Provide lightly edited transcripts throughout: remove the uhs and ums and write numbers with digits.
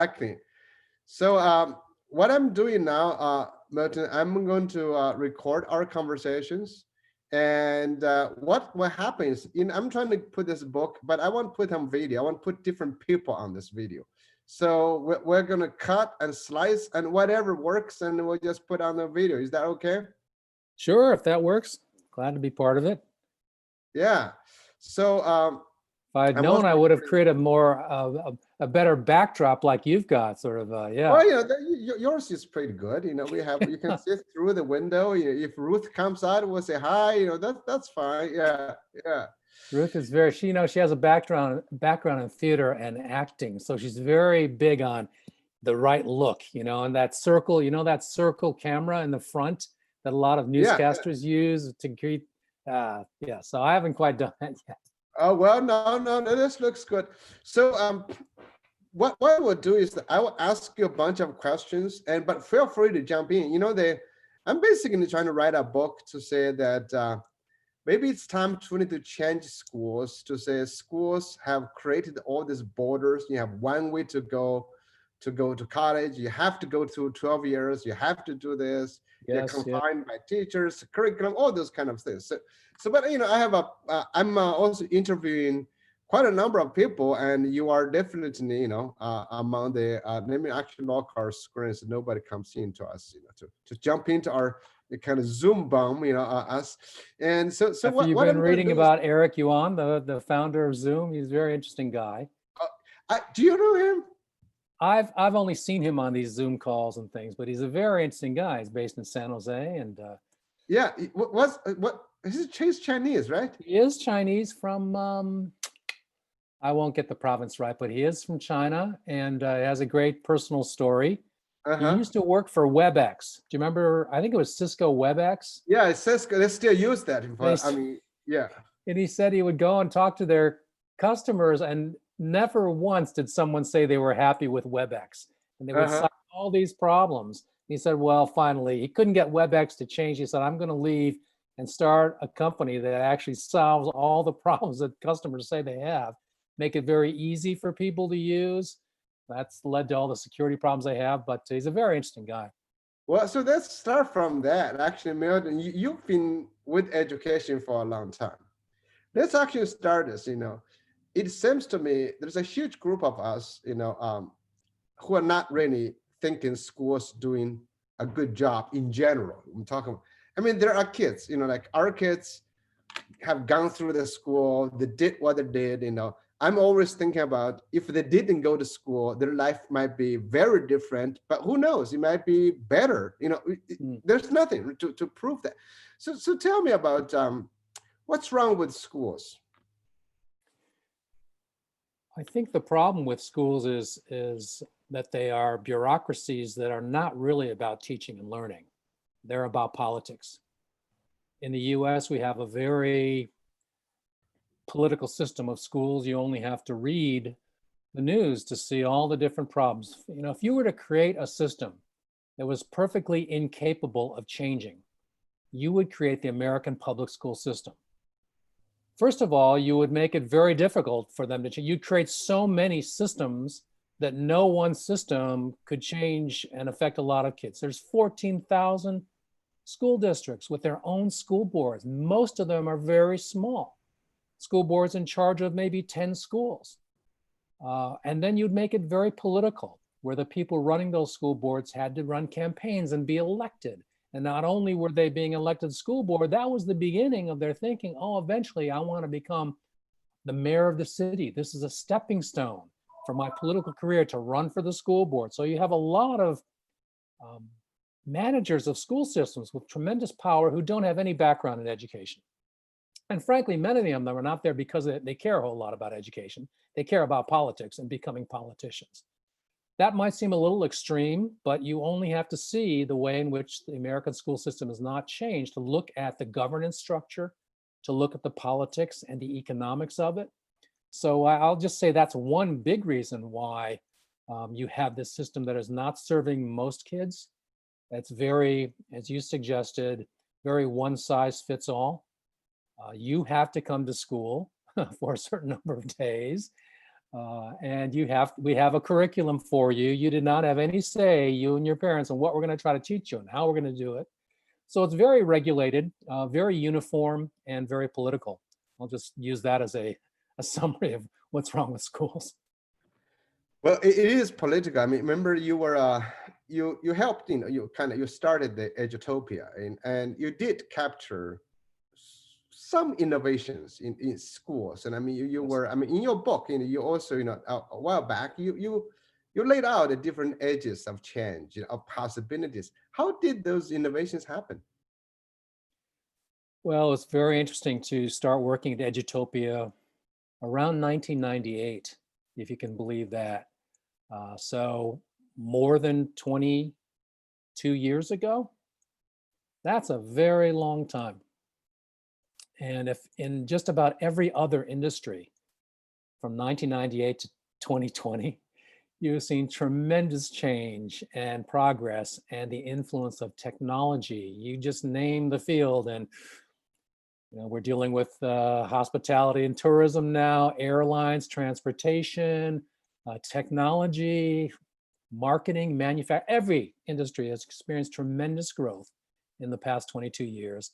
Exactly. So what I'm doing now, Milton, I'm going to record our conversations. And what happens, I'm trying to put this book, but I won't put on video. I want to put different people on this video. So we're going to cut and slice and whatever works, and we'll just put on the video. Is that okay? Sure, if that works. Glad to be part of it. Yeah. So If I'd I'm known, also I would have recording. created more a better backdrop like you've got, sort of. Yeah. Well, yours is pretty good. You can see through the window. If Ruth comes out, we'll say hi. That's fine. Yeah, yeah. Ruth is very, she has a background in theater and acting, so she's very big on the right look, and that circle, that circle camera in the front that a lot of Yeah. newscasters use to create. Yeah, so I haven't quite done that yet. Oh well, no, this looks good. So what I will do is that I will ask you a bunch of questions, but feel free to jump in. I'm basically trying to write a book to say that maybe it's time we need to change schools to say schools have created all these borders. You have one way to college. You have to go through 12 years. You have to do this. You're Yes, yeah. confined by teachers, curriculum, all those kind of things. But I'm also interviewing quite a number of people, and you are definitely, among the. Let me actually lock our screen so nobody comes into us, to jump into our kind of Zoom bomb, us. And so After you've what been I'm going to reading do is, about Eric Yuan, the founder of Zoom, he's a very interesting guy. do you know him? I've only seen him on these Zoom calls and things, but he's a very interesting guy. He's based in San Jose, and Yeah, he's Chinese, right? he is Chinese from, I won't get the province right, but he is from China, and has a great personal story. He Uh-huh. used to work for WebEx. Do you remember? I think it was Cisco WebEx. Yeah, it says they still use that. Yeah. And he said he would go and talk to their customers, and never once did someone say they were happy with WebEx. And they would Uh-huh. cite all these problems. He said, well, finally, he couldn't get WebEx to change. He said, I'm going to leave and start a company that actually solves all the problems that customers say they have, make it very easy for people to use. That's led to all the security problems they have, but he's a very interesting guy. Well, so let's start from that. Actually, Milton, you've been with education for a long time. Let's actually start this. It seems to me there's a huge group of us, who are not really thinking schools doing a good job in general. I'm talking, there are kids, like our kids have gone through the school, they did what they did, I'm always thinking about if they didn't go to school, their life might be very different, but who knows, it might be better. There's nothing to prove that. So tell me about what's wrong with schools? I think the problem with schools is that they are bureaucracies that are not really about teaching and learning. They're about politics. In the US, we have a very political system of schools. You only have to read the news to see all the different problems. If you were to create a system that was perfectly incapable of changing, you would create the American public school system. First of all, you would make it very difficult for them to change. You'd create so many systems that no one system could change and affect a lot of kids. There's 14,000 school districts with their own school boards. Most of them are very small. School boards in charge of maybe 10 schools. And then you'd make it very political, where the people running those school boards had to run campaigns and be elected. And not only were they being elected school board, that was the beginning of their thinking, oh, eventually I want to become the mayor of the city. This is a stepping stone for my political career to run for the school board. So you have a lot of managers of school systems with tremendous power who don't have any background in education. And frankly, many of them are not there because they care a whole lot about education. They care about politics and becoming politicians. That might seem a little extreme, but you only have to see the way in which the American school system has not changed to look at the governance structure, to look at the politics and the economics of it. So I'll just say that's one big reason why you have this system that is not serving most kids. That's very, as you suggested, very one size fits all. You have to come to school for a certain number of days. And we have a curriculum for you. You did not have any say, you and your parents, on what we're going to try to teach you and how we're going to do it. So it's very regulated, very uniform, and very political. I'll just use that as a summary of what's wrong with schools. Well, it is political. I mean, remember you were you helped, you started the Edutopia, and you did capture some innovations in schools. And I mean, you Yes. were, I mean, in your book, you also, a while back, you laid out the different edges of change, of possibilities. How did those innovations happen? Well, it's very interesting to start working at Edutopia around 1998, if you can believe that. So more than 22 years ago, that's a very long time. And if in just about every other industry from 1998 to 2020, you've seen tremendous change and progress and the influence of technology. You just name the field, and we're dealing with hospitality and tourism now, airlines, transportation, technology, marketing, manufacturing. Every industry has experienced tremendous growth in the past 22 years.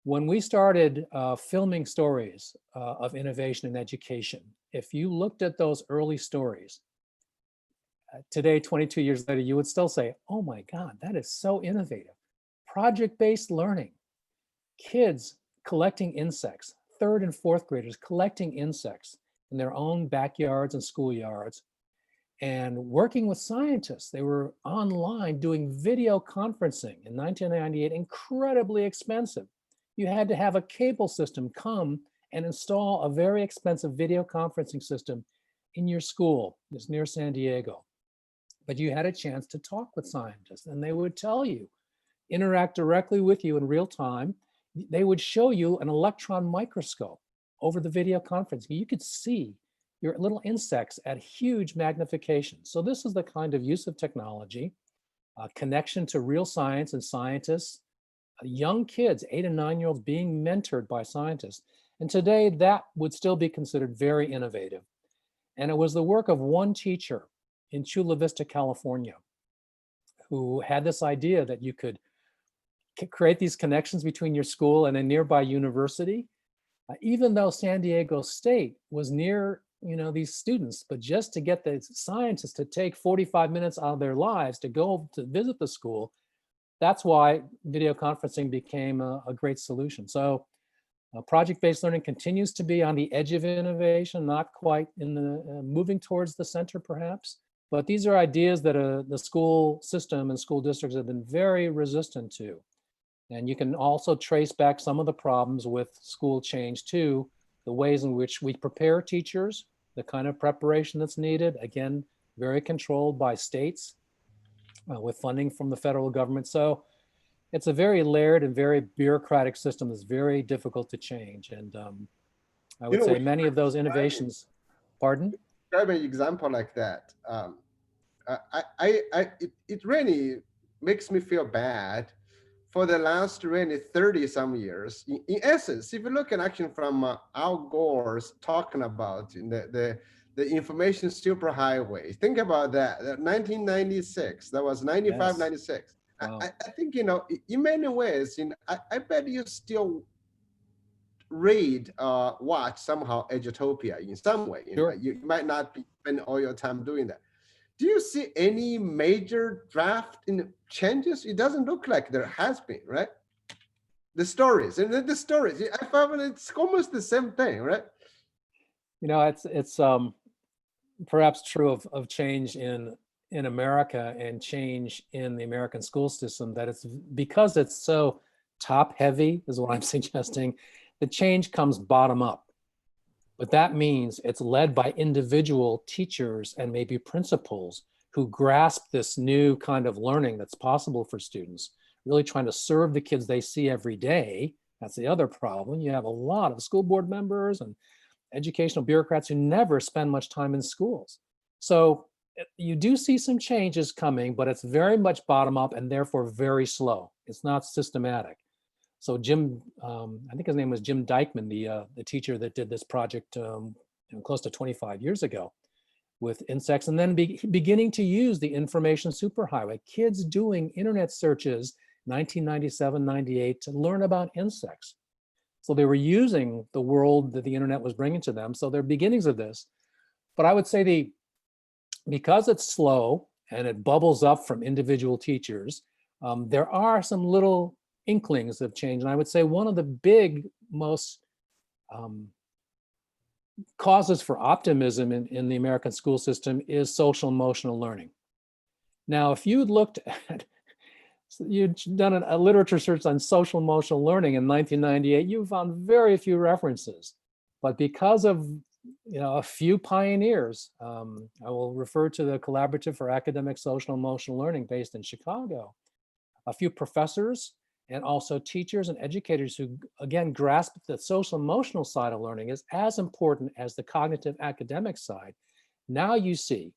When we started filming stories of innovation in education, if you looked at those early stories, today, 22 years later, you would still say, oh my God, that is so innovative. Project-based learning, kids collecting insects, third and fourth graders collecting insects in their own backyards and schoolyards, and working with scientists. They were online doing video conferencing in 1998, incredibly expensive. You had to have a cable system come and install a very expensive video conferencing system in your school. It's near San Diego. But you had a chance to talk with scientists, and they would tell you, interact directly with you in real time. They would show you an electron microscope over the video conference. You could see your little insects at huge magnification. So this is the kind of use of technology, connection to real science and scientists, young kids, 8 and 9-year-olds being mentored by scientists. And today that would still be considered very innovative. And it was the work of one teacher in Chula Vista, California, who had this idea that you could create these connections between your school and a nearby university, even though San Diego State was near these students, but just to get the scientists to take 45 minutes out of their lives to go to visit the school, that's why video conferencing became a great solution. So project-based learning continues to be on the edge of innovation, not quite in the moving towards the center perhaps, but these are ideas that the school system and school districts have been very resistant to. And you can also trace back some of the problems with school change to the ways in which we prepare teachers, the kind of preparation that's needed, again, very controlled by states with funding from the federal government. So it's a very layered and very bureaucratic system that's very difficult to change. And I would say many of those innovations, pardon? Describe an example like that. It really makes me feel bad for the last really 30 some years. In essence, if you look at action from Al Gore's talking about the information superhighway, think about that, 1996, that was 95, yes. 96. Wow. I think, in many ways, I bet you still read, watch somehow Edutopia in some way. Sure. You might not spend all your time doing that. Do you see any major draft in changes? It doesn't look like there has been, right? The stories, and the stories, I found it's almost the same thing, right? It's perhaps true of change in America and change in the American school system, that it's because it's so top heavy, is what I'm suggesting. The change comes bottom up. But that means it's led by individual teachers and maybe principals who grasp this new kind of learning that's possible for students, really trying to serve the kids they see every day. That's the other problem. You have a lot of school board members and educational bureaucrats who never spend much time in schools. So you do see some changes coming, but it's very much bottom up and therefore very slow. It's not systematic. So Jim, I think his name was Jim Dykman, the teacher that did this project close to 25 years ago with insects, and then beginning to use the information superhighway, kids doing internet searches 1997, 98 to learn about insects. So they were using the world that the internet was bringing to them. So they're beginnings of this. But I would say because it's slow and it bubbles up from individual teachers, there are some little inklings of change. And I would say one of the big, most causes for optimism in the American school system is social emotional learning. Now, if you'd looked at, you'd done a literature search on social emotional learning in 1998, you found very few references. But because of a few pioneers, I will refer to the Collaborative for Academic Social Emotional Learning based in Chicago, a few professors, and also teachers and educators who, again, grasp the social emotional side of learning is as important as the cognitive academic side. Now you see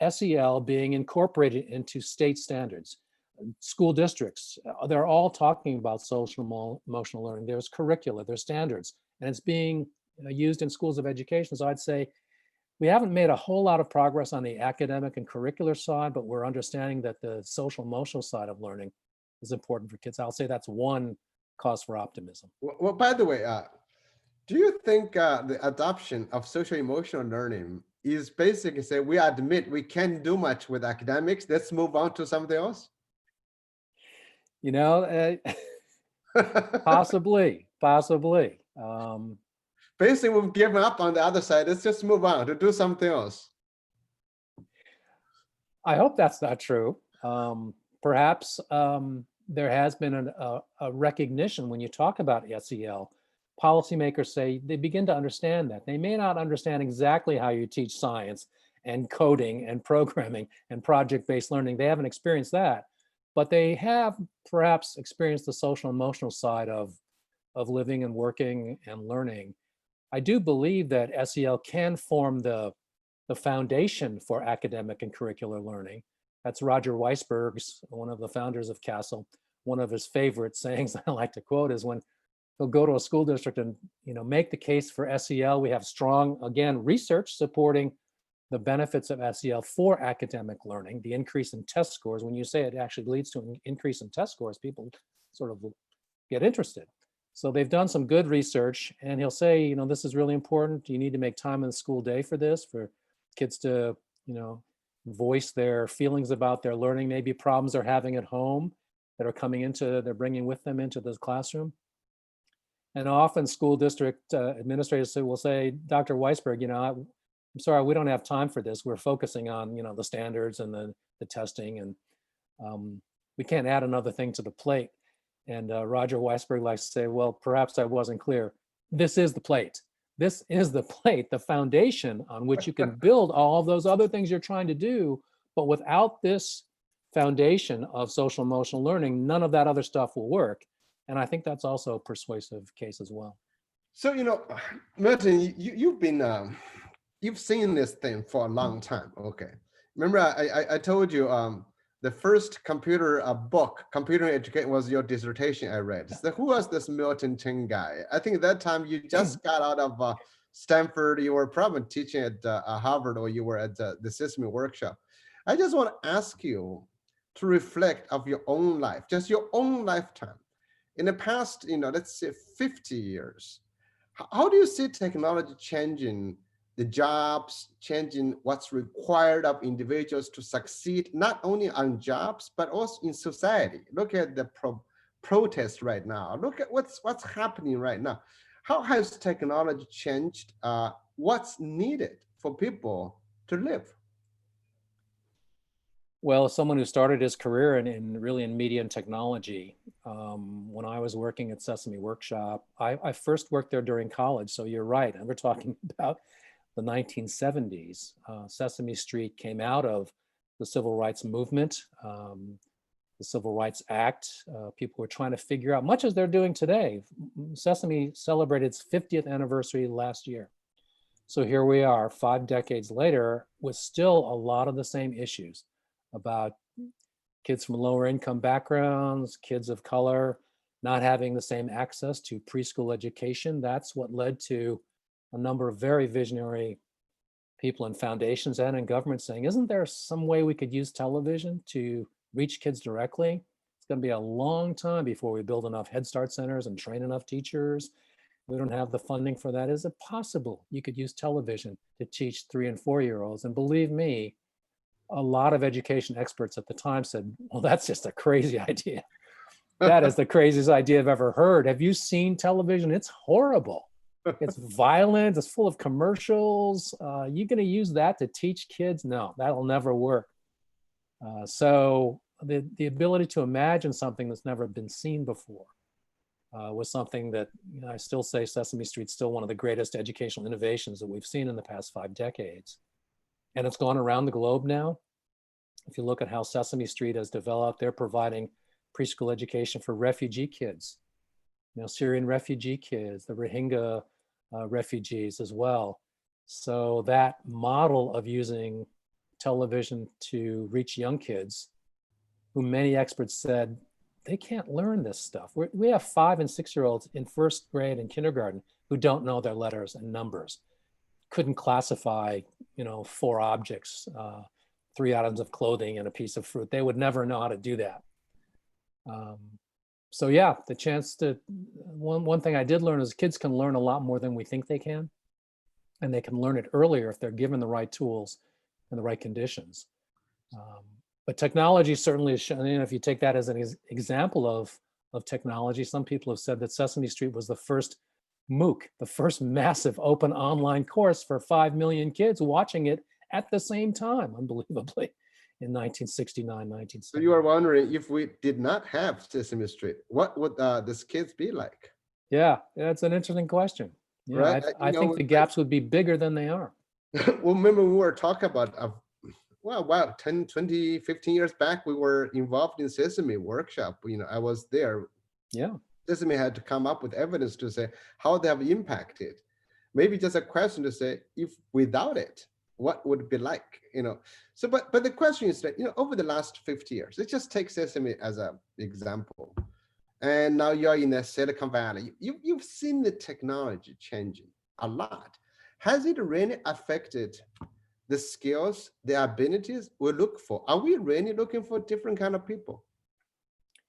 SEL being incorporated into state standards. School districts, they're all talking about social emotional learning. There's curricula, there's standards, and it's being used in schools of education. So I'd say we haven't made a whole lot of progress on the academic and curricular side, but we're understanding that the social emotional side of learning is important for kids. I'll say that's one cause for optimism. Well, by the way, do you think the adoption of social emotional learning is basically say we admit we can't do much with academics, let's move on to something else? Possibly. Basically, we've given up on the other side. Let's just move on to do something else. I hope that's not true. Perhaps there has been a recognition when you talk about SEL. Policymakers say they begin to understand that. They may not understand exactly how you teach science and coding and programming and project-based learning. They haven't experienced that, but they have perhaps experienced the social emotional side of living and working and learning. I do believe that SEL can form the foundation for academic and curricular learning. That's Roger Weisberg's, one of the founders of CASEL. One of his favorite sayings I like to quote is when he'll go to a school district and make the case for SEL. We have strong, again, research supporting the benefits of SEL for academic learning, the increase in test scores. When you say it actually leads to an increase in test scores, people sort of get interested. So they've done some good research, and he'll say, this is really important. You need to make time in the school day for this, for kids to, voice their feelings about their learning, maybe problems they're having at home that are they're bringing with them into the classroom. And often school district administrators will say, Dr. Weisberg, I'm sorry, we don't have time for this. We're focusing on, the standards and the testing, and we can't add another thing to the plate. And Roger Weisberg likes to say, well, perhaps I wasn't clear. This is the plate. This is the plate, the foundation on which you can build all of those other things you're trying to do. But without this foundation of social emotional learning, none of that other stuff will work. And I think that's also a persuasive case as well. So, Milton, you've seen this thing for a long time. Okay. Remember, I told you the first computer book, Computer Education, was your dissertation I read. So who was this Milton Chen guy? I think at that time you just got out of Stanford. You were probably teaching at Harvard, or you were at the Sesame workshop. I just want to ask you to reflect of your own life, just your own lifetime. In the past, let's say 50 years, how do you see technology changing the jobs, changing what's required of individuals to succeed, not only on jobs, but also in society? Look at the protest right now. Look at what's happening right now. How has technology changed what's needed for people to live? Well, as someone who started his career really in media and technology, when I was working at Sesame Workshop, I first worked there during college. So you're right, and we're talking about the 1970s. Sesame Street came out of the civil rights movement, the Civil Rights Act. People were trying to figure out, much as they're doing today. Sesame celebrated its 50th anniversary last year. So here we are 5 decades later with still a lot of the same issues about kids from lower income backgrounds, kids of color, not having the same access to preschool education. That's what led to a number of very visionary people in foundations and in government saying, isn't there some way we could use television to reach kids directly? It's going to be a long time before we build enough Head Start centers and train enough teachers. We don't have the funding for that. Is it possible you could use television to teach 3 and 4-year-olds? And believe me, a lot of education experts at the time said, well, that's just a crazy idea. That is the craziest idea I've ever heard. Have you seen television? It's horrible. It's violent. It's full of commercials. You're going to use that to teach kids? No, that'll never work. So the ability to imagine something that's never been seen before was something that, you know, I still say Sesame Street's still one of the greatest educational innovations that we've seen in the past 5 decades. And it's gone around the globe now. If you look at how Sesame Street has developed, they're providing preschool education for refugee kids, you know, Syrian refugee kids, the Rohingya refugees as well. So that model of using television to reach young kids, who many experts said, they can't learn this stuff. We have 5 and 6-year-olds in first grade and kindergarten who don't know their letters and numbers, couldn't classify, you know, 4 objects, 3 items of clothing and a piece of fruit. They would never know how to do that. So yeah, the chance to, one thing I did learn is kids can learn a lot more than we think they can. And they can learn it earlier if they're given the right tools and the right conditions. But technology certainly is, you know, if you take that as an example of technology, some people have said that Sesame Street was the first MOOC, the first massive open online course for 5 million kids watching it at the same time, unbelievably, in 1969, 1970. So you are wondering, if we did not have Sesame Street, what would these kids be like? Yeah, that's an interesting question. Yeah, Right? I think the gaps would be bigger than they are. Well, remember we were talking about, wow, 10, 20, 15 years back, we were involved in Sesame workshop. You know, I was there. Yeah. Sesame had to come up with evidence to say how they have impacted. Maybe just a question to say, if without it, what would it be like? You know, so but the question is that, you know, over the last 50 years, let's just take Sesame as an example. And now you're in the Silicon Valley. You've seen the technology changing a lot. Has it really affected the skills, the abilities we look for? Are we really looking for different kind of people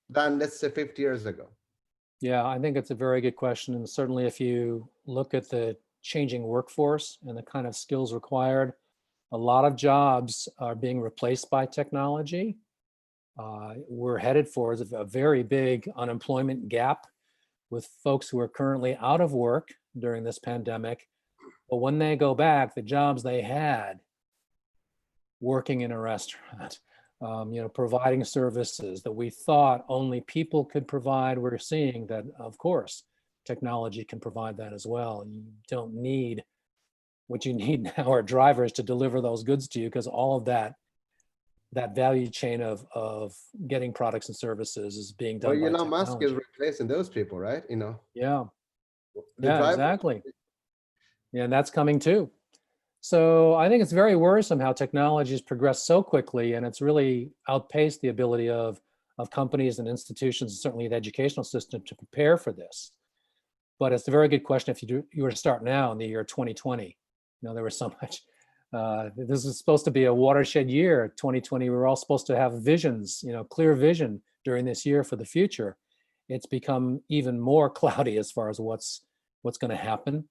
than, let's say, 50 years ago? Yeah, I think it's a very good question. And certainly if you look at the changing workforce and the kind of skills required, a lot of jobs are being replaced by technology. We're headed for a very big unemployment gap with folks who are currently out of work during this pandemic. But when they go back, the jobs they had working in a restaurant, you know, providing services that we thought only people could provide, we're seeing that, of course, technology can provide that as well. You don't need, what you need now are drivers to deliver those goods to you, because all of that value chain of getting products and services is being done by Elon Musk is technology. replacing those people, right? You know, Yeah, the yeah, driver. exactly. Yeah, and that's coming too. So I think it's very worrisome how technology has progressed so quickly, and it's really outpaced the ability of companies and institutions, and certainly the educational system, to prepare for this. But it's a very good question. If you were to start now in the year 2020, you know, there was so much. This is supposed to be a watershed year, 2020. We were all supposed to have visions, you know, clear vision during this year for the future. It's become even more cloudy as far as what's going to happen.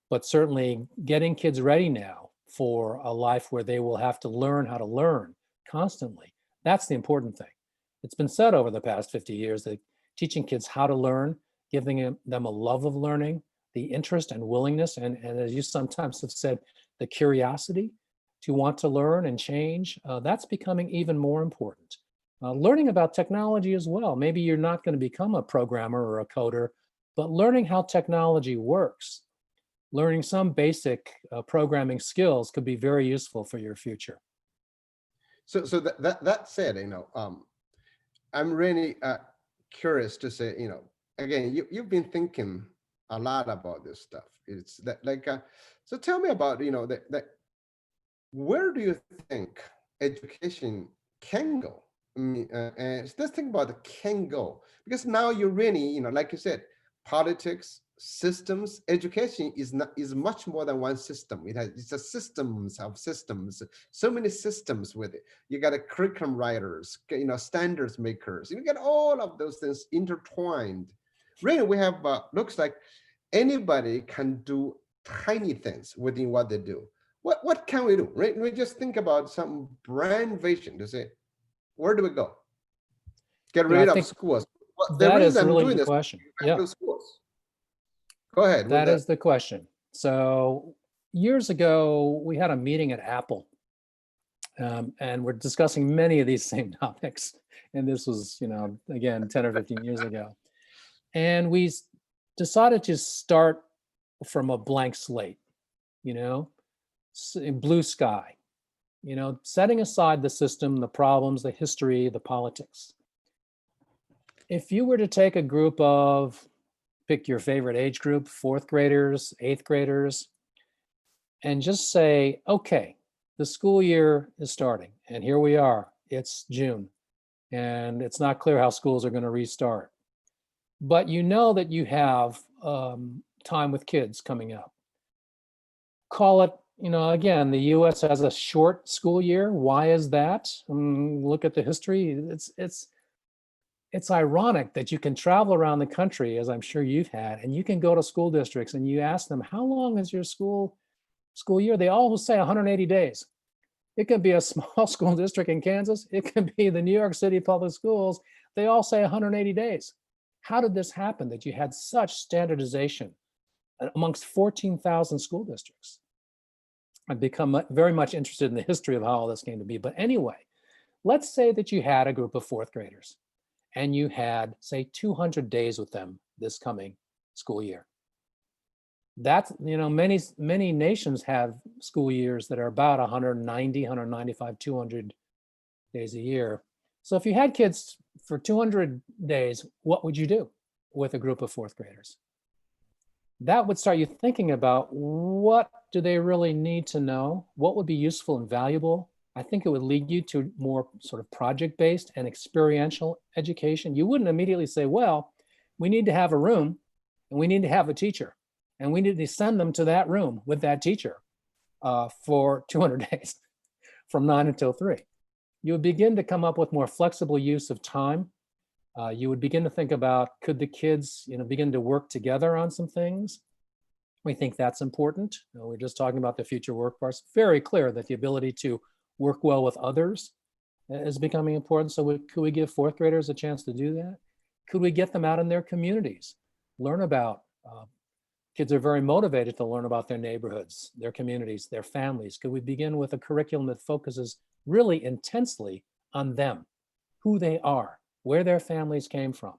But certainly getting kids ready now for a life where they will have to learn how to learn constantly. That's the important thing. It's been said over the past 50 years that teaching kids how to learn, giving them a love of learning, the interest and willingness, and as you sometimes have said, the curiosity to want to learn and change, that's becoming even more important. Learning about technology as well. Maybe you're not going to become a programmer or a coder, but learning how technology works, learning some basic programming skills could be very useful for your future. So that said, you know, I'm really curious to say, you know, again, you've been thinking a lot about this stuff. It's that like, so tell me about, you know, that where do you think education can go? I mean, and let's think about the can go, because now you're really, you know, like you said, politics, systems. Education is much more than one system. It's a systems of systems. So many systems with it. You got a curriculum writers, standards makers. You get all of those things intertwined. Really, we have looks like anybody can do tiny things within what they do. What can we do? Right? We just think about some brand vision to say, where do we go? Get I rid of think schools. Well, the that is reason I'm really doing the this, question. back Yeah, to schools. Go ahead with that that. is the question. So years ago, we had a meeting at Apple, and we're discussing many of these same topics. And this was, again, 10 or 15 years ago. And we decided to start from a blank slate, you know, blue sky, setting aside the system, the problems, the history, the politics. If you were to take a group of, pick your favorite age group, fourth graders, eighth graders, and just say, okay, the school year is starting, and here we are, it's June, and it's not clear how schools are going to restart. But you know that you have time with kids coming up. Call it, again, the US has a short school year. Why is that? Look at the history. It's ironic that you can travel around the country, as I'm sure you've had, and you can go to school districts and you ask them, how long is your school year? They all say 180 days. It can be a small school district in Kansas. It can be the New York City Public Schools. They all say 180 days. How did this happen that you had such standardization amongst 14,000 school districts? I've become very much interested in the history of how all this came to be. But anyway, let's say that you had a group of fourth graders and you had, say, 200 days with them this coming school year. That's, many nations have school years that are about 190, 195, 200 days a year. So if you had kids for 200 days, what would you do with a group of fourth graders? That would start you thinking about, what do they really need to know? What would be useful and valuable? I think it would lead you to more sort of project-based and experiential education. You wouldn't immediately say, well, we need to have a room and we need to have a teacher and we need to send them to that room with that teacher for 200 days from 9 until 3. You would begin to come up with more flexible use of time. You would begin to think about, could the kids begin to work together on some things? We think that's important. We're just talking about the future workforce. Very clear that the ability to work well with others is becoming important. So could we give fourth graders a chance to do that? Could we get them out in their communities, learn about, kids are very motivated to learn about their neighborhoods, their communities, their families. Could we begin with a curriculum that focuses really intensely on them, who they are, where their families came from?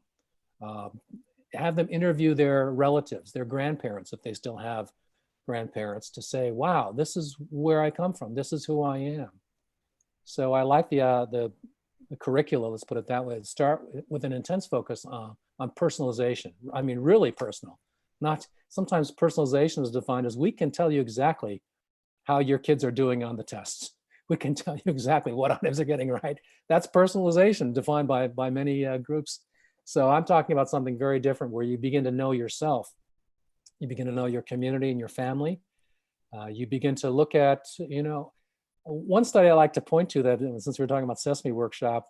Have them interview their relatives, their grandparents, if they still have grandparents, to say, wow, this is where I come from. This is who I am. So I like the curricula, let's put it that way, start with an intense focus on personalization. I mean, really personal. Not sometimes personalization is defined as, we can tell you exactly how your kids are doing on the tests. We can tell you exactly what items they're getting right. That's personalization defined by many groups. So I'm talking about something very different, where you begin to know yourself. You begin to know your community and your family. You begin to look at, one study I like to point to, that since we're talking about Sesame Workshop,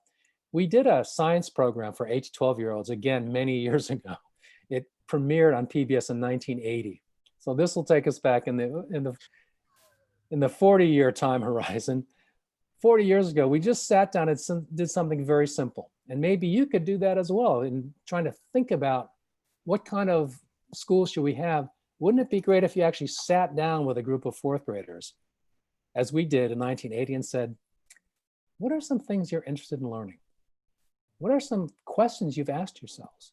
we did a science program for 8 to 12-year-olds, again, many years ago. It premiered on PBS in 1980. So this will take us back in the 40-year time horizon. 40 years ago, we just sat down and did something very simple. And maybe you could do that as well, in trying to think about, what kind of school should we have? Wouldn't it be great if you actually sat down with a group of fourth graders, as we did in 1980, and said, what are some things you're interested in learning? What are some questions you've asked yourselves?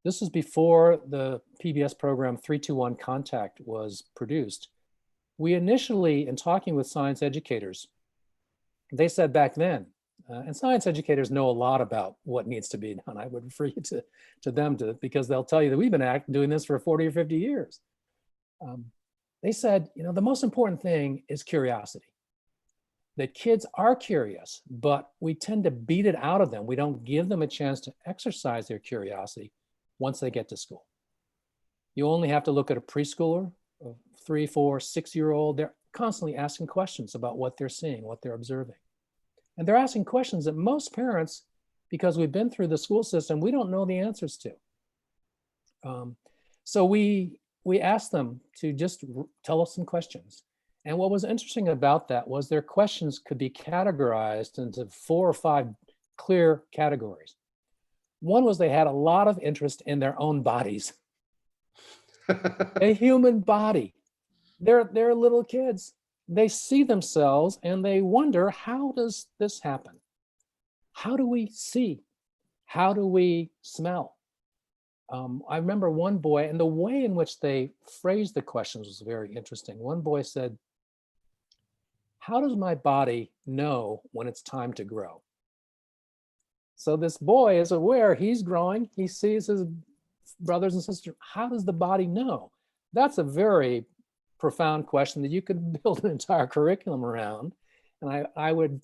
This was before the PBS program 321 Contact was produced. We initially, in talking with science educators, they said back then, and science educators know a lot about what needs to be done. I would refer you to them, because they'll tell you that we've been doing this for 40 or 50 years. They said, the most important thing is curiosity. That kids are curious, but we tend to beat it out of them. We don't give them a chance to exercise their curiosity. once they get to school. You only have to look at a preschooler, a 3, 4, 6-year-old. They're constantly asking questions about what they're seeing, what they're observing. And they're asking questions that most parents, because we've been through the school system, we don't know the answers to. So we asked them to just tell us some questions. And what was interesting about that was their questions could be categorized into 4 or 5 clear categories. One was they had a lot of interest in their own bodies. A human body. They're little kids. They see themselves and they wonder, how does this happen? How do we see? How do we smell? I remember one boy, and the way in which they phrased the questions was very interesting. One boy said, how does my body know when it's time to grow? So this boy is aware he's growing. He sees his brothers and sisters. How does the body know? That's a very profound question that you could build an entire curriculum around. And I would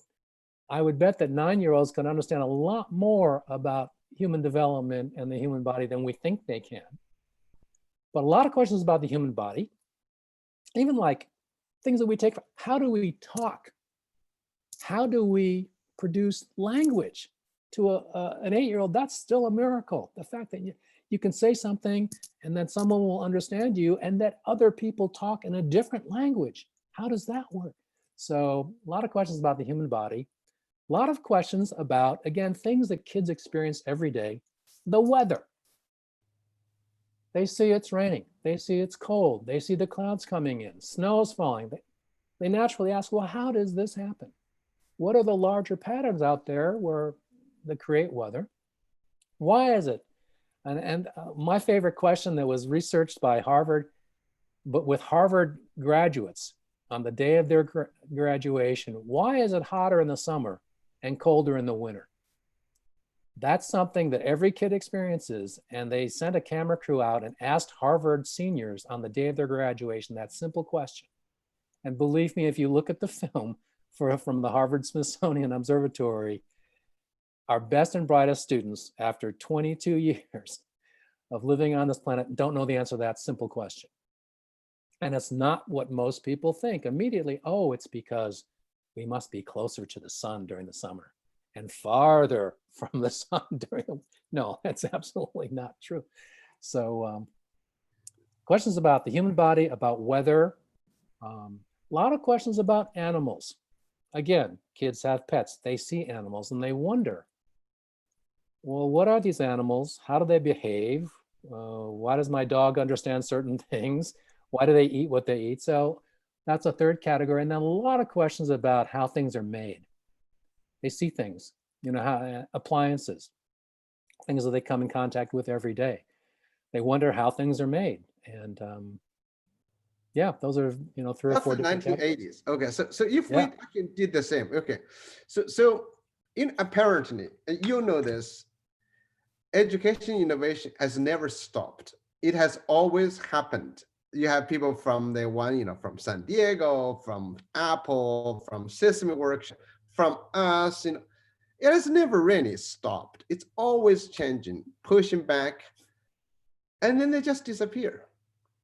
bet that 9-year-olds can understand a lot more about human development and the human body than we think they can. But a lot of questions about the human body, even like things that we take, how do we talk? How do we produce language? To an 8-year-old, that's still a miracle. The fact that you can say something and then someone will understand you, and that other people talk in a different language. How does that work? So a lot of questions about the human body, a lot of questions about, again, things that kids experience every day. The weather. They see it's raining. They see it's cold. They see the clouds coming in. Snow's falling. They naturally ask, well, how does this happen? What are the larger patterns out there that create weather? Why is it? And my favorite question that was researched by Harvard, but with Harvard graduates on the day of their graduation, why is it hotter in the summer and colder in the winter? That's something that every kid experiences. And they sent a camera crew out and asked Harvard seniors on the day of their graduation that simple question. And believe me, if you look at the film from the Harvard Smithsonian Observatory, our best and brightest students, after 22 years of living on this planet, don't know the answer to that simple question. And it's not what most people think immediately. Oh, it's because we must be closer to the sun during the summer and farther from the sun during the... No, that's absolutely not true. So questions about the human body, about weather, a lot of questions about animals. Again, kids have pets. They see animals and they wonder, well, what are these animals? How do they behave? Why does my dog understand certain things? Why do they eat what they eat? So that's a third category. And then a lot of questions about how things are made. They see things, how appliances, things that they come in contact with every day. They wonder how things are made. And yeah, those are, 3 or 4 different 1980s. Okay, so if we actually did the same, okay. So apparently, you know this, education innovation has never stopped. It has always happened. You have people from from San Diego, from Apple, from Sesame Works, from us, it has never really stopped. It's always changing, pushing back, and then they just disappear.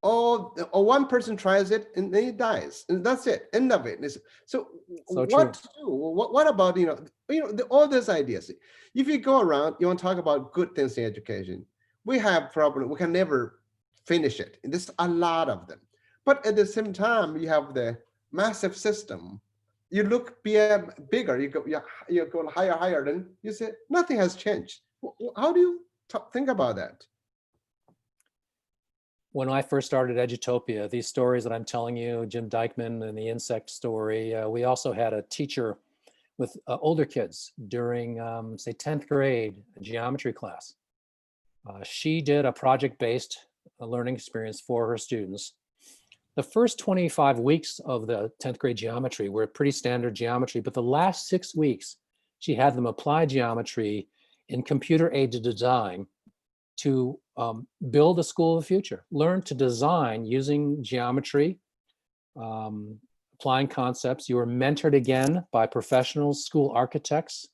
Or one person tries it and then he dies, and that's it, end of it. So what to do? What about all these ideas? If you go around, you want to talk about good things in education, we have problems. We can never finish it. And there's a lot of them. But at the same time, you have the massive system. You look bigger. You go higher. Then you say nothing has changed. How do you think about that? When I first started Edutopia, these stories that I'm telling you, Jim Dykman and the insect story, we also had a teacher with older kids during, say, 10th grade geometry class. She did a project-based learning experience for her students. The first 25 weeks of the 10th grade geometry were pretty standard geometry, but the last 6 weeks, she had them apply geometry in computer-aided design to build a school of the future, learn to design using geometry, applying concepts. You were mentored again by professional school architects.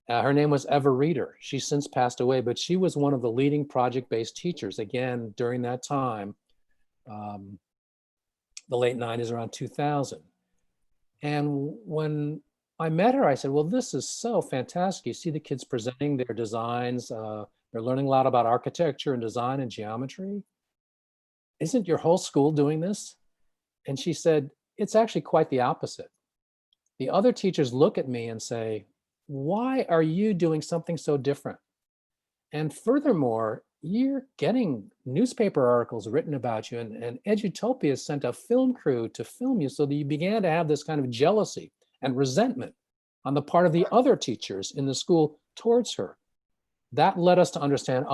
Her name was Eva Reeder. She's since passed away, but she was one of the leading project-based teachers, again, during that time, um, the late 90s, around 2000. And when I met her, I said, well, this is so fantastic. You see the kids presenting their designs. They're learning a lot about architecture and design and geometry. Isn't your whole school doing this? And she said, it's actually quite the opposite. The other teachers look at me and say, why are you doing something so different? And furthermore, you're getting newspaper articles written about you, and Edutopia sent a film crew to film you, so that you began to have this kind of jealousy and resentment on the part of the other teachers in the school towards her. That led us to understand,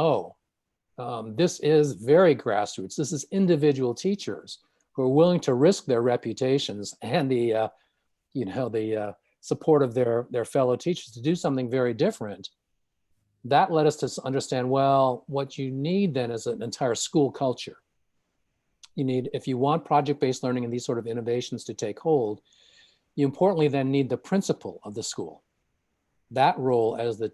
this is very grassroots. This is individual teachers who are willing to risk their reputations and the support of their fellow teachers to do something very different. That led us to understand, well, what you need then is an entire school culture. You need, if you want project-based learning and these sort of innovations to take hold, you importantly then need the principal of the school. That role as the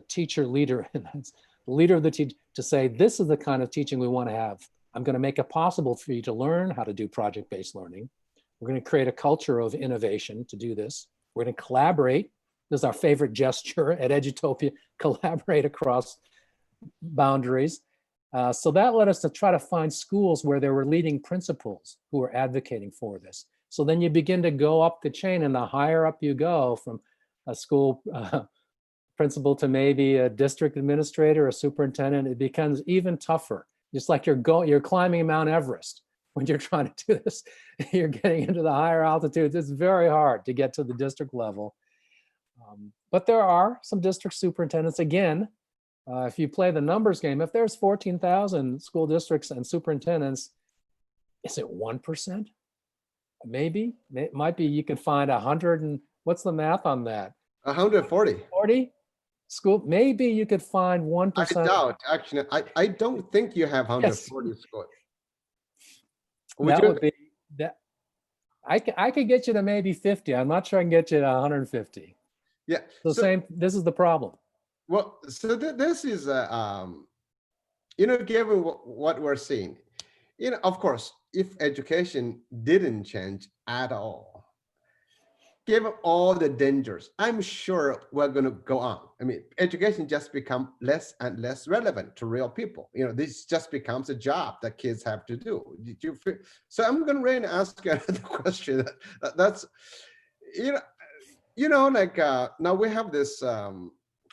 teacher leader, and the leader of the teacher, to say, this is the kind of teaching we want to have. I'm going to make it possible for you to learn how to do project-based learning. We're going to create a culture of innovation to do this. We're going to collaborate. This is our favorite gesture at Edutopia, collaborate across boundaries. So that led us to try to find schools where there were leading principals who were advocating for this. So then you begin to go up the chain, and the higher up you go, from a school principal to maybe a district administrator, a superintendent, it becomes even tougher. Just like you're climbing Mount Everest when you're trying to do this. You're getting into the higher altitudes. It's very hard to get to the district level. But there are some district superintendents, again, if you play the numbers game, if there's 14,000 school districts and superintendents, is it 1%? Maybe, it might be you can find 100 and what's the math on that? 140. 40 school, maybe you could find 1%. I doubt, actually, I don't think you have 140 schools. That would be, that I could get you to maybe 50. I'm not sure I can get you to 150. Yeah. So this is the problem. Well, so this is, given what we're seeing, of course, if education didn't change at all, given all the dangers, I'm sure we're going to go on. I mean, education just become less and less relevant to real people. This just becomes a job that kids have to do. Did you feel? So I'm going to really ask you another question. That's, now we have this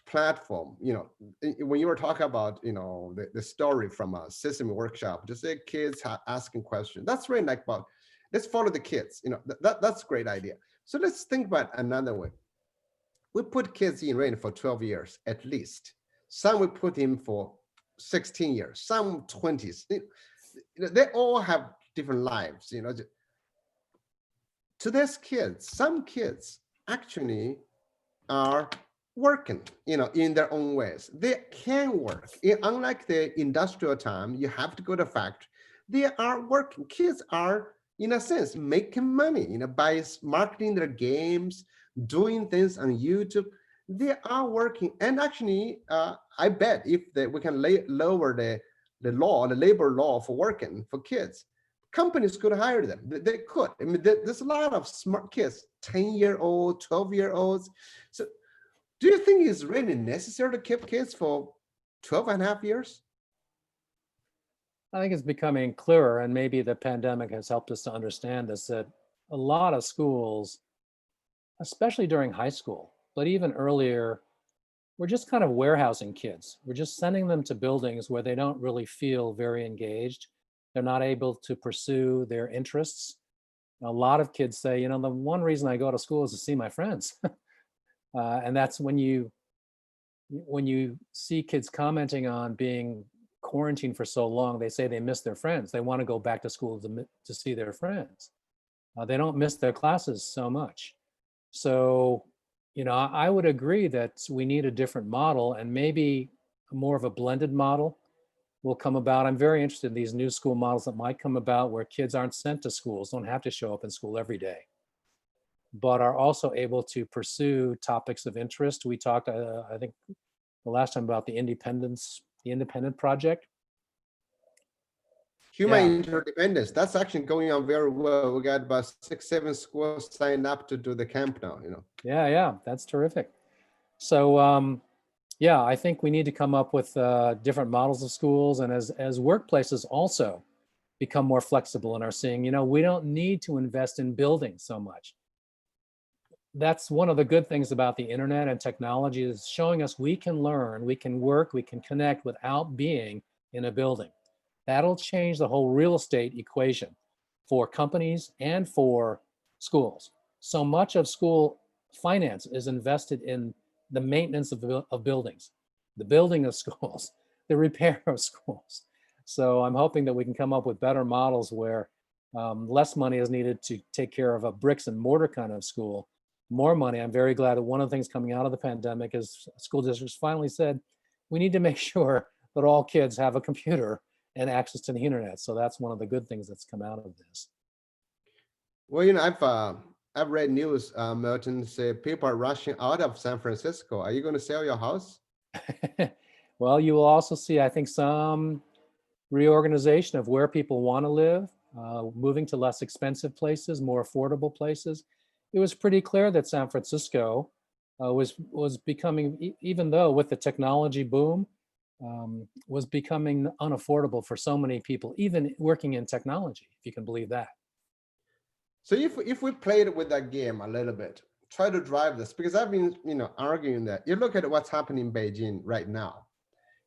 platform, when you were talking about, the story from a Sesame workshop, just say kids asking questions. That's really like about, let's follow the kids, that's a great idea. So let's think about another way. We put kids in rain for 12 years, at least. Some we put in for 16 years, some 20s. They all have different lives, To these kids, some kids actually are working, in their own ways. They can work. Unlike the industrial time, you have to go to factory. They are working. Kids are, in a sense, making money, by marketing their games, doing things on YouTube. They are working. And actually, I bet if we can lower the labor law for working for kids, companies could hire them. They could. I mean, there's a lot of smart kids, 10-year-old, 12-year-olds. So do you think it's really necessary to keep kids for 12 and a half years? I think it's becoming clearer, and maybe the pandemic has helped us to understand this, that a lot of schools, especially during high school, but even earlier, we're just kind of warehousing kids. We're just sending them to buildings where they don't really feel very engaged. They're not able to pursue their interests. A lot of kids say, the one reason I go to school is to see my friends. And that's when you see kids commenting on being quarantined for so long, they say they miss their friends. They want to go back to school to see their friends. They don't miss their classes so much. So, I would agree that we need a different model, and maybe more of a blended model will come about. I'm very interested in these new school models that might come about where kids aren't sent to schools, don't have to show up in school every day. but are also able to pursue topics of interest. We talked, I think, the last time about the Independent Project. Human Yeah, interdependence, that's actually going on very well. We got about 6, 7 schools signed up to do the camp now, you know. yeah, that's terrific. So, yeah, I think we need to come up with different models of schools, and as workplaces also become more flexible and are seeing, we don't need to invest in buildings so much. That's one of the good things about the internet and technology, is showing us we can learn, we can work, we can connect without being in a building. That'll change the whole real estate equation for companies and for schools. So much of school finance is invested in the maintenance of buildings, the building of schools, the repair of schools. So I'm hoping that we can come up with better models where less money is needed to take care of a bricks and mortar kind of school, more money. I'm very glad that one of the things coming out of the pandemic is school districts finally said, we need to make sure that all kids have a computer and access to the internet. So that's one of the good things that's come out of this. Well, you know, I've read news, Milton, say people are rushing out of San Francisco. Are you going to sell your house? Well, you will also see, I think, some reorganization of where people want to live, moving to less expensive places, more affordable places. It was pretty clear that San Francisco was becoming, even though with the technology boom, was becoming unaffordable for so many people, even working in technology, if you can believe that. So if we played with that game a little bit, try to drive this, because I've been, arguing that you look at what's happening in Beijing right now,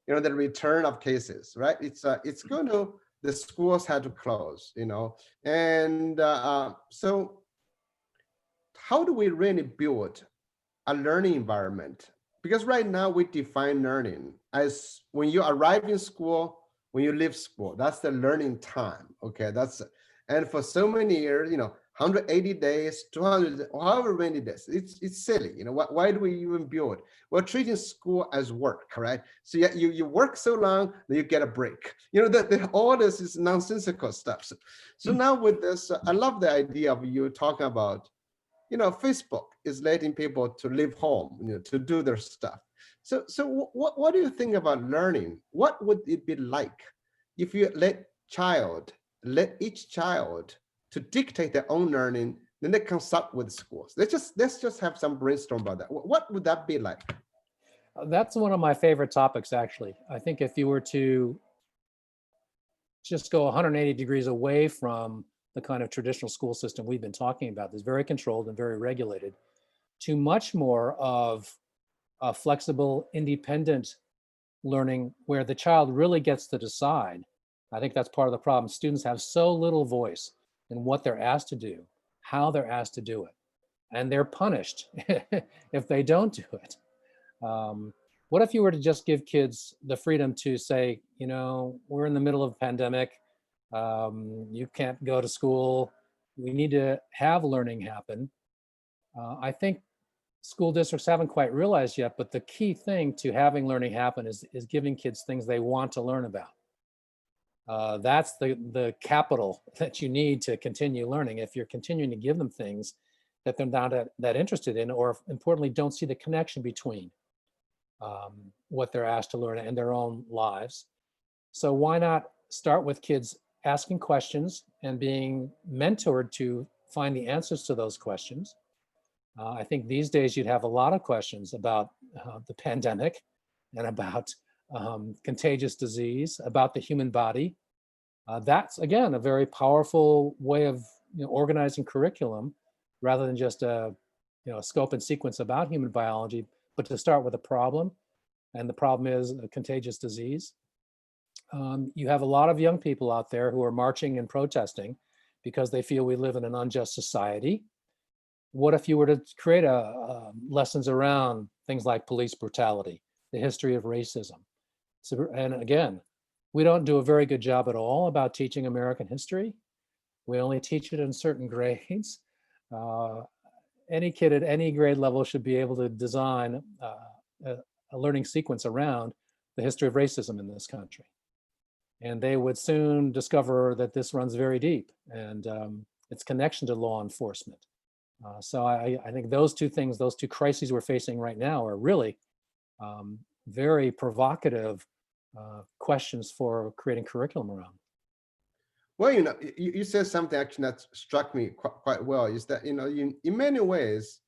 the return of cases, right? It's going to, the schools had to close, and so how do we really build a learning environment? Because right now we define learning as when you arrive in school, when you leave school, that's the learning time. Okay, and for so many years, 180 days, 200, however many days, it's silly. Why do we even build? We're treating school as work, right? So you work so long, then you get a break. All this is nonsensical stuff. So now with this, I love the idea of you talking about, Facebook is letting people to live home, to do their stuff. So what do you think about learning? What would it be like if you let each child to dictate their own learning, then they consult with schools? Let's just have some brainstorm about that. What would that be like? That's one of my favorite topics, actually. I think if you were to just go 180 degrees away from the kind of traditional school system we've been talking about, that's very controlled and very regulated, to much more of a flexible, independent learning where the child really gets to decide. I think that's part of the problem. Students have so little voice in what they're asked to do, how they're asked to do it, and they're punished if they don't do it. What if you were to just give kids the freedom to say, we're in the middle of a pandemic, you can't go to school, we need to have learning happen. I think school districts haven't quite realized yet, but the key thing to having learning happen is giving kids things they want to learn about. That's the capital that you need to continue learning. If you're continuing to give them things that they're not that interested in, or importantly, don't see the connection between what they're asked to learn and their own lives. So why not start with kids asking questions and being mentored to find the answers to those questions? I think these days you'd have a lot of questions about the pandemic and about contagious disease, about the human body. That's, again, a very powerful way of organizing curriculum, rather than just a scope and sequence about human biology, but to start with a problem. And the problem is a contagious disease. You have a lot of young people out there who are marching and protesting because they feel we live in an unjust society. What if you were to create lessons around things like police brutality, the history of racism? So, and again, we don't do a very good job at all about teaching American history. We only teach it in certain grades. Any kid at any grade level should be able to design a learning sequence around the history of racism in this country. And they would soon discover that this runs very deep, and its connection to law enforcement, So I think those two things, those two crises we're facing right now are really very provocative questions for creating curriculum around. Well, you said something actually that struck me quite well is that, in many ways,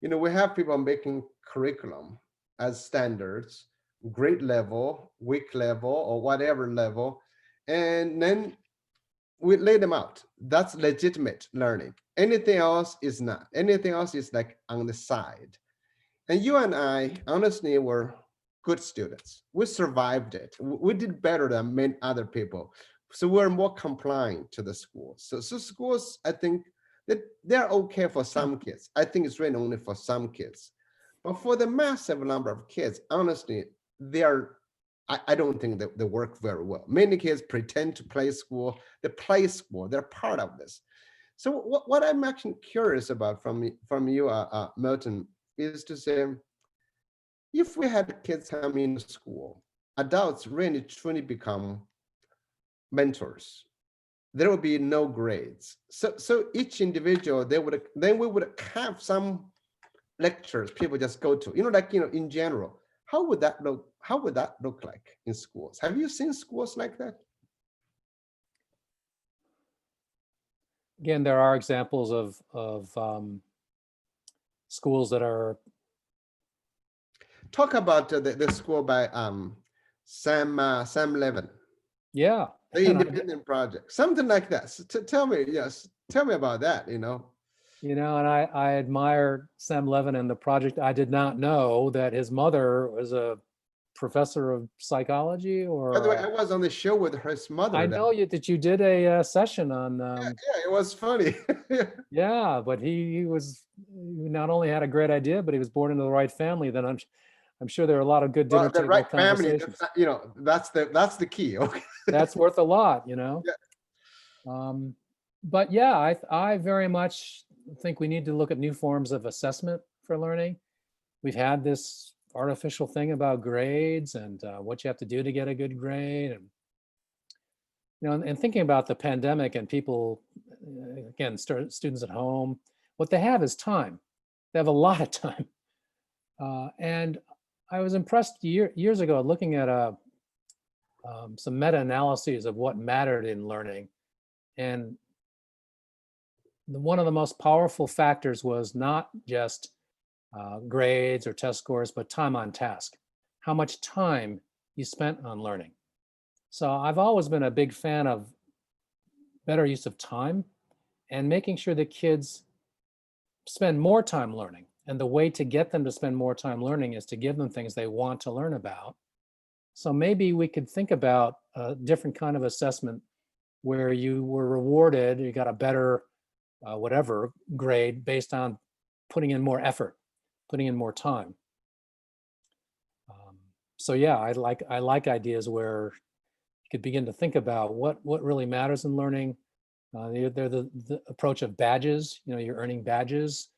we have people making curriculum as standards, grade level, week level, or whatever level, and then we lay them out. That's legitimate learning. Anything else is not. Anything else is like on the side. And you and I, honestly, were good students. We survived it. We did better than many other people. So we're more compliant to the schools. So schools, I think that they're okay for some kids. I think it's really only for some kids. But for the massive number of kids, honestly, they are, I don't think that they work very well. Many kids pretend to play school, they play school, they're part of this. So what I'm actually curious about from you, Milton, is to say, if we had kids come into school, adults really truly become mentors. There will be no grades. So each individual, then we would have some lectures people just go to, in general. How would that look? How would that look like in schools? Have you seen schools like that? Again, there are examples of schools that are. Talk about the school by Sam Levin, Yeah. the independent project, something like that. So tell me, yes, tell me about that. And I admire Sam Levin and the project. I did not know that his mother was a professor of psychology, By the way, or I was on the show with his mother. I know you did a session on. Yeah, it was funny. Yeah, but he not only had a great idea, but he was born into the right family. Then I'm sure there are a lot of good dinner Well, the table right family, conversations. that's the key. Okay. That's worth a lot. Yeah. But yeah, I very much think we need to look at new forms of assessment for learning. We've had this artificial thing about grades and what you have to do to get a good grade, and thinking about the pandemic and people, again, students at home, what they have is time. They have a lot of time, and I was impressed years ago looking at some meta-analyses of what mattered in learning, and one of the most powerful factors was not just grades or test scores, but time on task, how much time you spent on learning. So I've always been a big fan of better use of time and making sure that kids spend more time learning. And the way to get them to spend more time learning is to give them things they want to learn about. So maybe we could think about a different kind of assessment where you were rewarded, you got a better whatever grade based on putting in more effort, putting in more time. So yeah, I like ideas where you could begin to think about what really matters in learning. They're the approach of badges. You're earning badges.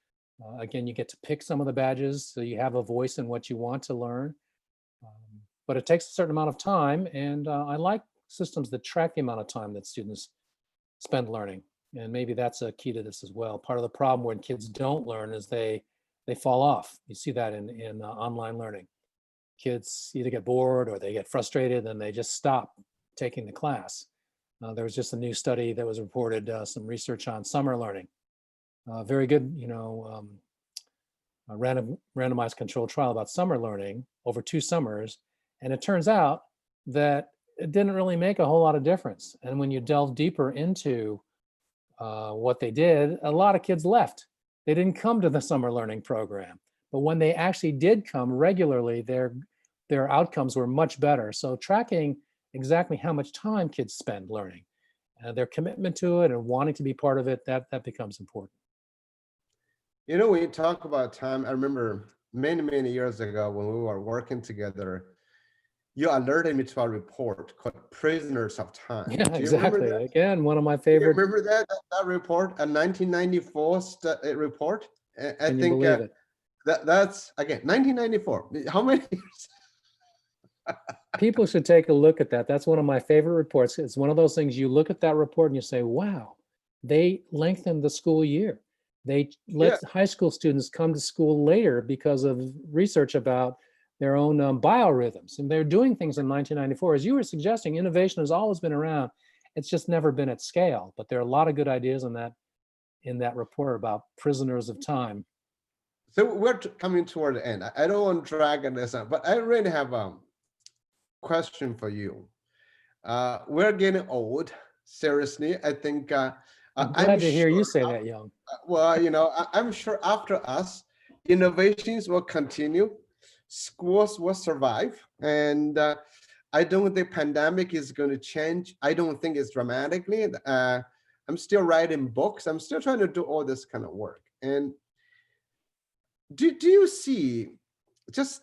Again, you get to pick some of the badges, so you have a voice in what you want to learn. But it takes a certain amount of time, and I like systems that track the amount of time that students spend learning. And maybe that's a key to this as well. Part of the problem when kids don't learn is they fall off. You see that in online learning. Kids either get bored or they get frustrated and they just stop taking the class. There was just a new study that was reported, some research on summer learning. Very good, a randomized controlled trial about summer learning over 2 summers. And it turns out that it didn't really make a whole lot of difference. And when you delve deeper into what they did, a lot of kids left. They didn't come to the summer learning program. But when they actually did come regularly, their outcomes were much better. So tracking exactly how much time kids spend learning, their commitment to it and wanting to be part of it, that becomes important. When you talk about time, I remember many years ago when we were working together, you alerted me to a report called Prisoners of Time. Yeah, Do you remember exactly. that? Again, one of my Do you favorite. remember that report, a 1994 report? I Can you think believe it? that's, again, 1994. How many years? People should take a look at that. That's one of my favorite reports. It's one of those things you look at that report and you say, wow, they lengthened the school year. They Yeah. let high school students come to school later because of research about their own biorhythms. And they're doing things in 1994. As you were suggesting, innovation has always been around. It's just never been at scale. But there are a lot of good ideas in that report about prisoners of time. So we're coming toward the end. I don't want to drag this on, but I really have a question for you. We're getting old. Seriously, I think I'm I'm glad to hear you sure. say that, Young. Well, I'm sure after us, innovations will continue, schools will survive, and I don't think pandemic is going to change. I don't think it's dramatically. I'm still writing books. I'm still trying to do all this kind of work. And do you see, just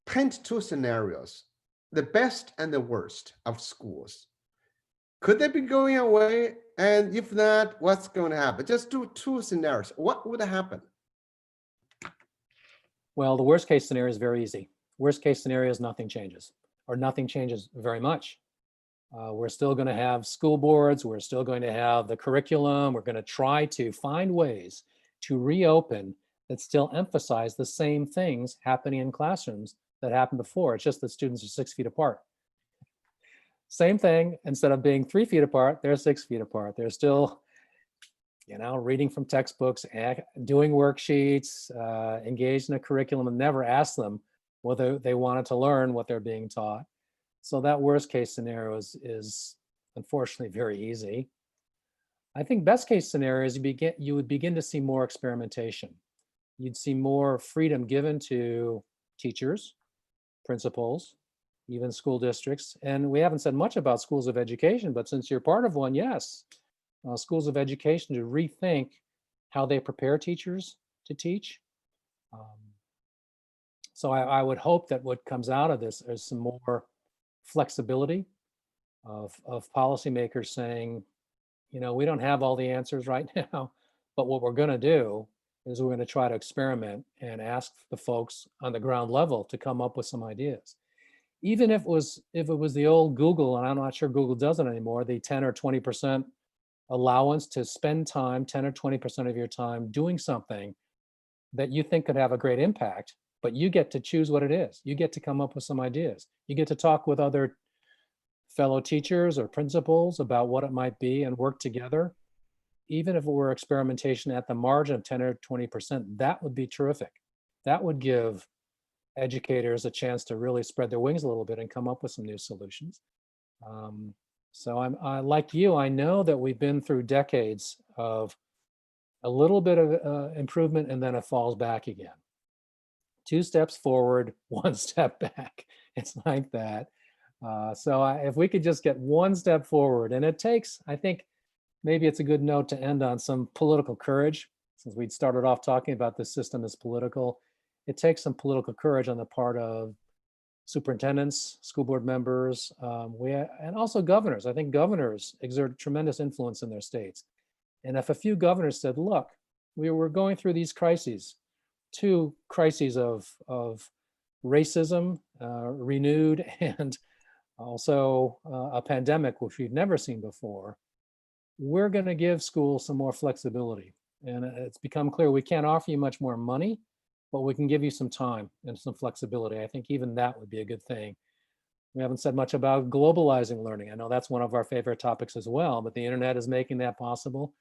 paint two scenarios, the best and the worst of schools? Could they be going away? And if not, what's going to happen? Just do two scenarios. What would happen? Well, the worst case scenario is very easy. Worst case scenario is nothing changes, or nothing changes very much. We're still going to have school boards. We're still going to have the curriculum. We're going to try to find ways to reopen that still emphasize the same things happening in classrooms that happened before. It's just that students are 6 feet apart. Same thing, instead of being 3 feet apart, they're 6 feet apart. They're still, reading from textbooks, doing worksheets, engaged in a curriculum, and never ask them whether they wanted to learn what they're being taught. So that worst case scenario is unfortunately very easy. I think best case scenario is you would begin to see more experimentation. You'd see more freedom given to teachers, principals, even school districts. And we haven't said much about schools of education, but since you're part of one, yes, schools of education to rethink how they prepare teachers to teach. So I would hope that what comes out of this is some more flexibility of policymakers saying, we don't have all the answers right now, but what we're going to do is we're going to try to experiment and ask the folks on the ground level to come up with some ideas. Even if it was the old Google, and I'm not sure Google does it anymore, the 10 or 20% allowance to spend time, 10 or 20% of your time doing something that you think could have a great impact, but you get to choose what it is. You get to come up with some ideas. You get to talk with other fellow teachers or principals about what it might be and work together. Even if it were experimentation at the margin of 10 or 20%, that would be terrific. That would give educators a chance to really spread their wings a little bit and come up with some new solutions. So I like you, I know that we've been through decades of a little bit of improvement and then it falls back again. 2 steps forward, 1 step back. It's like that. So if we could just get 1 step forward, and it takes, I think maybe it's a good note to end on some political courage, since we'd started off talking about this system as political. It takes some political courage on the part of superintendents, school board members, and also governors. I think governors exert tremendous influence in their states. And if a few governors said, look, we were going through these crises, 2 crises of racism renewed, and also a pandemic, which we've never seen before, we're going to give schools some more flexibility. And it's become clear we can't offer you much more money, but we can give you some time and some flexibility. I think even that would be a good thing. We haven't said much about globalizing learning. I know that's one of our favorite topics as well, but the internet is making that possible.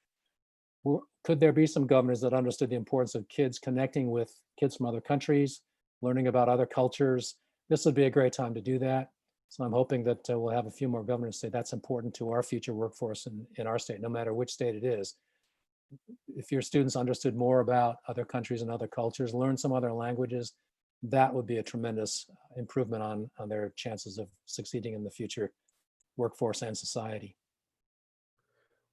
Could there be some governors that understood the importance of kids connecting with kids from other countries, learning about other cultures? This would be a great time to do that. So I'm hoping that we'll have a few more governors say that's important to our future workforce in our state, no matter which state it is. If your students understood more about other countries and other cultures, learn some other languages, that would be a tremendous improvement on their chances of succeeding in the future workforce and society.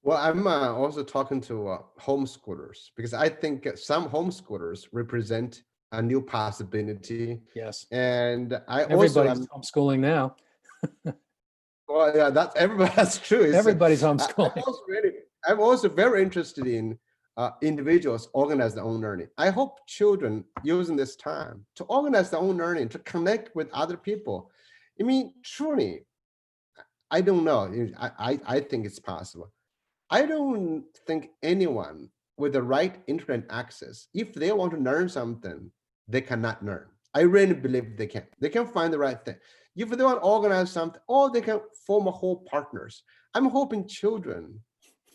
Well, I'm also talking to homeschoolers, because I think some homeschoolers represent a new possibility. Yes, And I also everybody's am, homeschooling now. well, yeah, that's everybody. That's true. Everybody's homeschooling. I'm also very interested in individuals organize their own learning. I hope children using this time to organize their own learning, to connect with other people. I mean, truly, I don't know. I think it's possible. I don't think anyone with the right internet access, if they want to learn something, they cannot learn. I really believe they can. They can find the right thing. If they want to organize something, or they can form a whole partners. I'm hoping children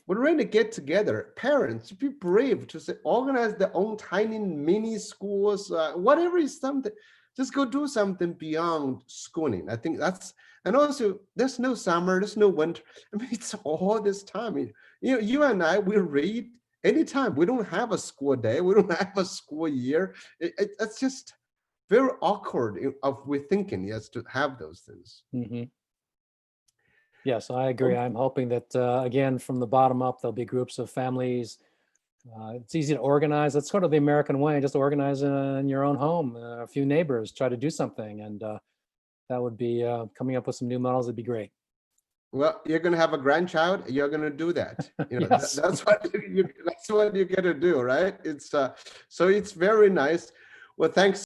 would really get together. Parents, be brave to say, organize their own tiny mini schools, whatever is something. Just go do something beyond schooling. I think that's, and also there's no summer, there's no winter. I mean, it's all this time. You and I, we read anytime. We don't have a school day. We don't have a school year. It's just very awkward of we thinking, yes, to have those things. Mm-hmm. Yes, I agree. I'm hoping that, again, from the bottom up, there'll be groups of families. It's easy to organize. Let's go to the American way. Just organize in your own home, a few neighbors, try to do something. And that would be coming up with some new models. It'd be great. Well, you're going to have a grandchild. You're going to do that. Yes. That's what that's what you get to do, right? It's so it's very nice. Well, thanks